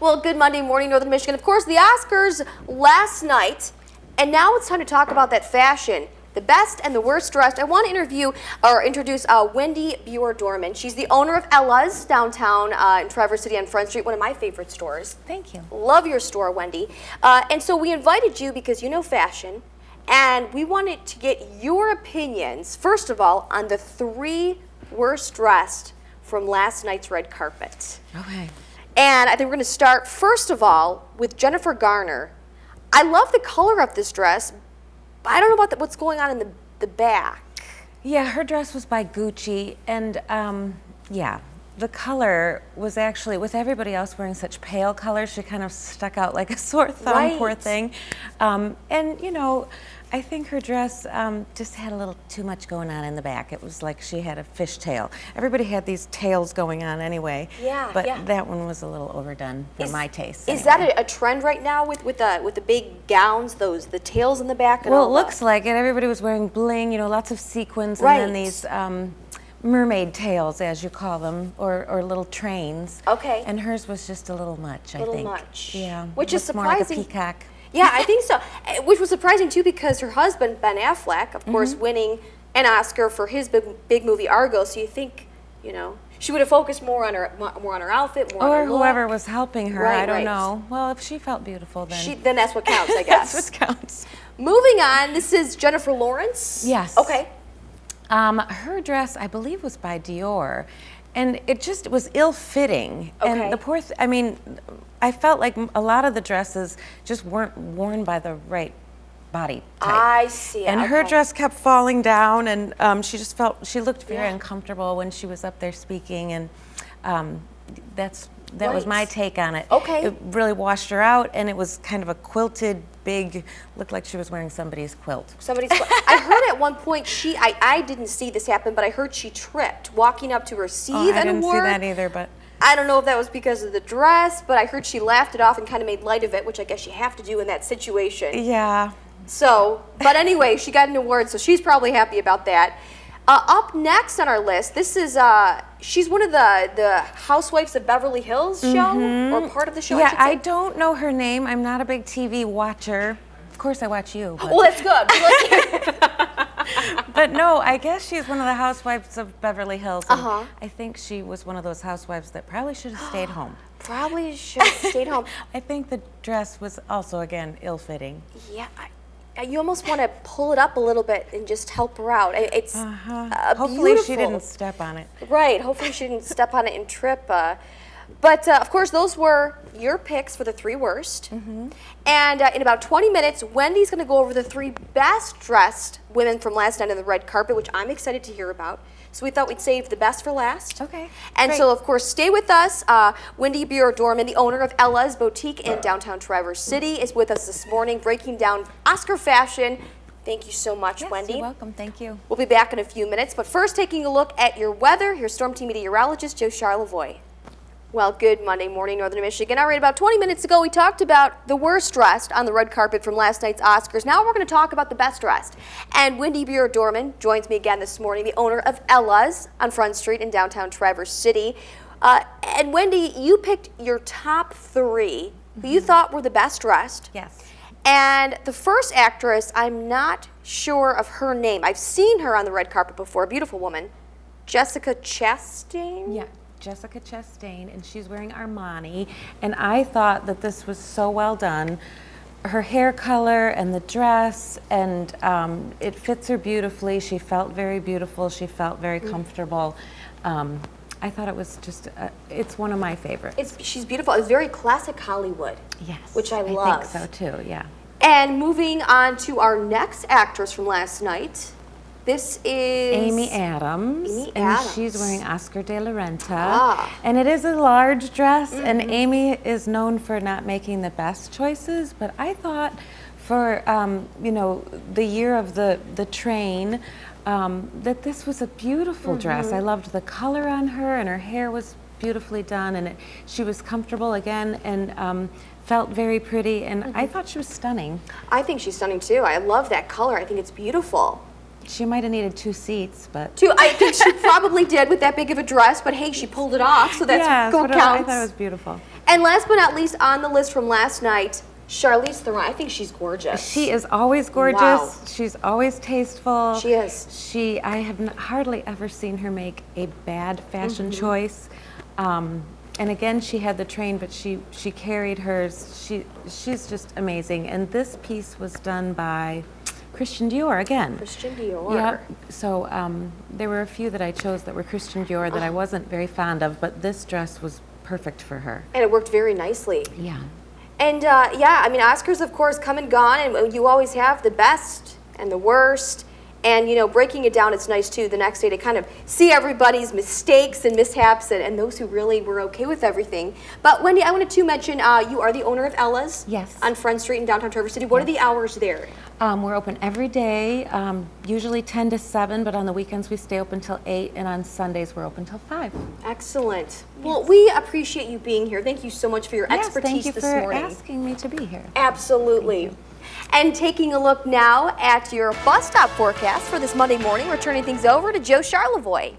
Well, good Monday morning, Northern Michigan. Of course, the Oscars last night, and now it's time to talk about that fashion. The best and the worst dressed. I want to introduce Wendy Buer-Dorman. She's the owner of Ella's downtown in Traverse City on Front Street, one of my favorite stores. Thank you. Love your store, Wendy. And so we invited you because you know fashion, and we wanted to get your opinions, first of all, on the 3 worst dressed from last night's red carpet. Okay. And I think we're going to start, first of all, with Jennifer Garner. I love the color of this dress, but I don't know about what's going on in the back. Yeah, her dress was by Gucci, and yeah, the color was actually, with everybody else wearing such pale colors, she kind of stuck out like a sore thumb, Right. Poor thing. And, you know, I think her dress just had a little too much going on in the back. It was like she had a fishtail. Everybody had these tails going on anyway. Yeah, but yeah. that one was a little overdone for my taste. Is anyway. that a trend right now with the big gowns, the tails in the back? And Well, all it looks like it. Everybody was wearing bling, you know, lots of sequins, Right. and then these mermaid tails, as you call them, or little trains. Okay. And hers was just a little much, I think. A little much. Yeah. Which is Looked more like a surprising. peacock. Yeah, I think so. Which was surprising too, because her husband Ben Affleck, of course, winning an Oscar for his big movie Argo. So you think, you know, she would have focused more on her outfit, more on Or her look. whoever was helping her, Right, I don't right. know. Well, if she felt beautiful, then Then that's what counts, I guess. that's what counts. Moving on, this is Jennifer Lawrence. Yes. Okay. Her dress, I believe, was by Dior, and it just was ill-fitting. Okay. And the poor, I mean, I felt like a lot of the dresses just weren't worn by the right body type. I see. And her okay. dress kept falling down, and she just she looked very Yeah. uncomfortable when she was up there speaking, and that was Right. my take on it. Okay. It really washed her out, and it was kind of a quilted, big, looked like she was wearing somebody's quilt. I heard at one point I didn't see this happen, but I heard she tripped walking up to her seat Oh, I and didn't see award. that either, but I don't know if that was because of the dress, but I heard she laughed it off and kind of made light of it, which I guess you have to do in that situation. yeah. So, but anyway, she got an award, so she's probably happy about that. Up next on our list, this is she's one of the Housewives of Beverly Hills show, or part of the show. Yeah, I I should say. don't know her name. I'm not a big TV watcher. Of course, I watch you. But, Well, that's good. but no, I guess she's one of the Housewives of Beverly Hills. And Uh-huh. I think she was one of those housewives that probably should have stayed home. Probably should have stayed home. I think the dress was also, again, ill-fitting. Yeah, you almost want to pull it up a little bit and just help her out. It's Hopefully beautiful. she didn't step on it. Right. Hopefully she didn't step on it and trip. But of course, those were your picks for the 3 worst. And in about 20 minutes, Wendy's going to go over the 3 best dressed women from last night on the red carpet, which I'm excited to hear about. So we thought we'd save the best for last. Okay, And great. so, of course, stay with us. Wendy Buer-Dorman, the owner of Ella's Boutique in downtown Traverse City, is with us this morning, breaking down Oscar fashion. Thank you so much, Yes, Wendy. you're welcome. Thank you. We'll be back in a few minutes, but first, taking a look at your weather, here's Storm Team meteorologist Joe Charlevoix. Well, good Monday morning, Northern Michigan. All right, about 20 minutes ago, we talked about the worst dressed on the red carpet from last night's Oscars. Now we're going to talk about the best dressed. And Wendy Buer-Dorman joins me again this morning, the owner of Ella's on Front Street in downtown Traverse City. And Wendy, you picked your top 3 who you thought were the best dressed. Yes. And the first actress, I'm not sure of her name. I've seen her on the red carpet before, a beautiful woman. Jessica Chastain? Yeah, Jessica Chastain, and she's wearing Armani, and I thought that this was so well done. Her hair color and the dress, and it fits her beautifully. She felt very beautiful. She felt very comfortable. I thought it was just, it's one of my favorites. She's beautiful. It's very classic Hollywood. Yes. Which I love. I think so too, yeah. And moving on to our next actress from last night. This is Amy Adams. Amy and Adams. she's wearing Oscar de la Renta. Ah. And it is a large dress, and Amy is known for not making the best choices, but I thought for, you know, the year of the train, that this was a beautiful dress. I loved the color on her, and her hair was beautifully done, and she was comfortable again, and felt very pretty, and I thought she was stunning. I think she's stunning too. I love that color. I think it's beautiful. She might have needed 2 seats, but I think she probably did with that big of a dress, but hey, she pulled it off, so that's yes, what but counts. I thought it was beautiful. And last but not least on the list from last night, Charlize Theron. I think she's gorgeous. She is always gorgeous. Wow. She's always tasteful. She is. I have hardly ever seen her make a bad fashion choice. And again, she had the train, but she carried hers. She's just amazing. And this piece was done by Christian Dior again. Christian Dior. Yep. So there were a few that I chose that were Christian Dior that I wasn't very fond of, but this dress was perfect for her. And it worked very nicely. Yeah. And yeah, I mean, Oscars, of course, come and gone, and you always have the best and the worst. And, you know, breaking it down, it's nice, too, the next day to kind of see everybody's mistakes and mishaps and those who really were okay with everything. But, Wendy, I wanted to mention you are the owner of Ella's. Yes. On Front Street in downtown Traverse City. What are the hours there? We're open every day, usually 10 to 7, but on the weekends we stay open till 8, and on Sundays we're open till 5. Excellent. Yes. Well, we appreciate you being here. Thank you so much for your expertise this morning. Thank you for asking me to be here. Absolutely. And taking a look now at your bus stop forecast for this Monday morning, we're turning things over to Joe Charlevoix.